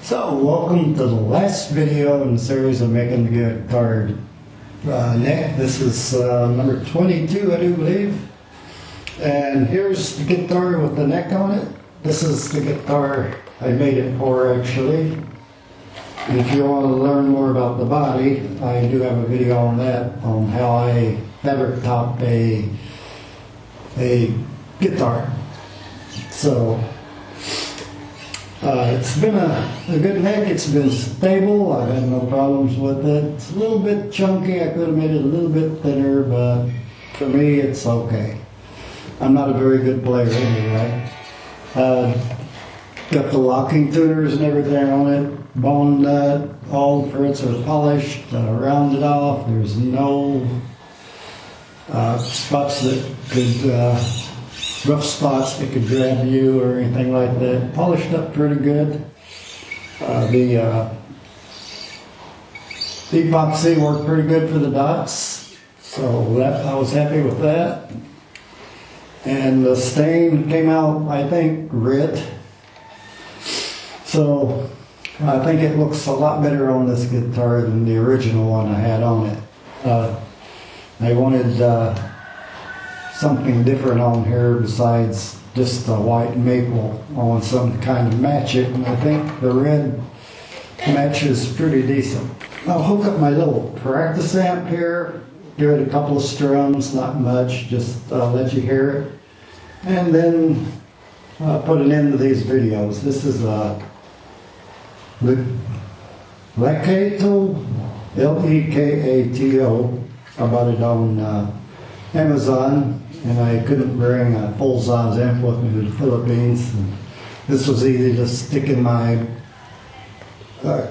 So, welcome to the last video in the series of making the guitar neck. This is number 22, I do believe. And here's the guitar with the neck on it. This is the guitar I made it for, actually. And if you want to learn more about the body, I do have a video on that, on how I fabric top a guitar. So, it's been a good neck. It's been stable. I've had no problems with it. It's a little bit chunky. I could have made it a little bit thinner, but for me, it's okay. I'm not a very good player anyway. Got the locking tuners and everything on it. Bone nut, all the frets are polished, rounded off. There's no spots that could rough spots that could grab you or anything like that. Polished up pretty good. The epoxy worked pretty good for the dots, so that I was happy with that. And the stain came out, I think, red. So I think it looks a lot better on this guitar than the original one I had on it. I wanted something different on here besides just the white maple. I want something to kind of match it, and I think the red matches pretty decent. I'll hook up my little practice amp here, give it a couple of strums, not much, just let you hear it, and then put it into these videos. This is a Lekato, L-E-K-A-T-O. I bought it on Amazon, and I couldn't bring a full-size amp with me to the Philippines. And this was easy to stick in my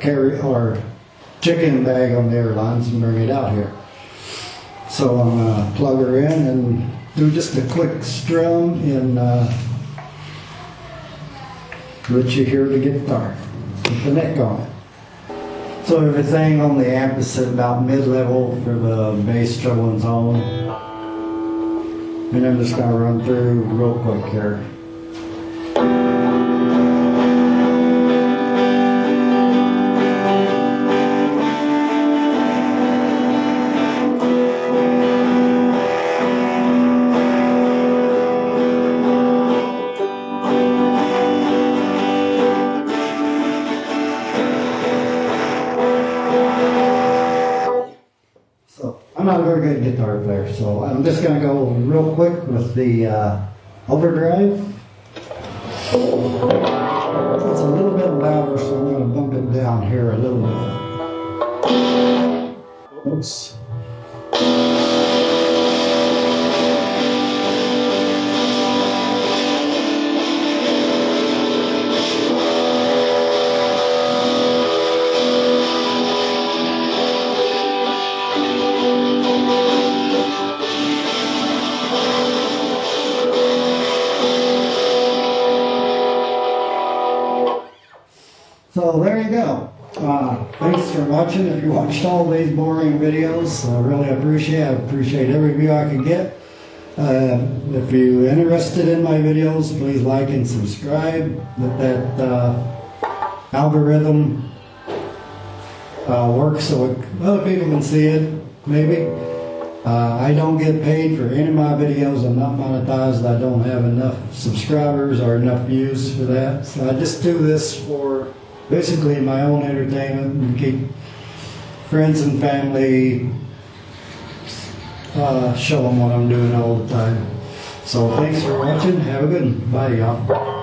carry or chicken bag on the airlines and bring it out here. So I'm going to plug her in and do just a quick strum and let you hear the guitar with the neck on it. So everything on the amp is set about mid-level for the bass, treble, and tone. And I'm just going to run through real quick here. I'm not a very good guitar player, so I'm just going to go real quick with the overdrive. It's a little bit louder, so I'm going to bump it down here a little bit. Oops. So there you go. Thanks for watching. If you watched all these boring videos, I really appreciate every view I can get. If you're interested in my videos, please like and subscribe. That algorithm works so other people can see it, maybe. I don't get paid for any of my videos. I'm not monetized. I don't have enough subscribers or enough views for that. So I just do this for basically my own entertainment and keep friends and family, show them what I'm doing all the time. So thanks for watching. Have a good one. Bye, y'all.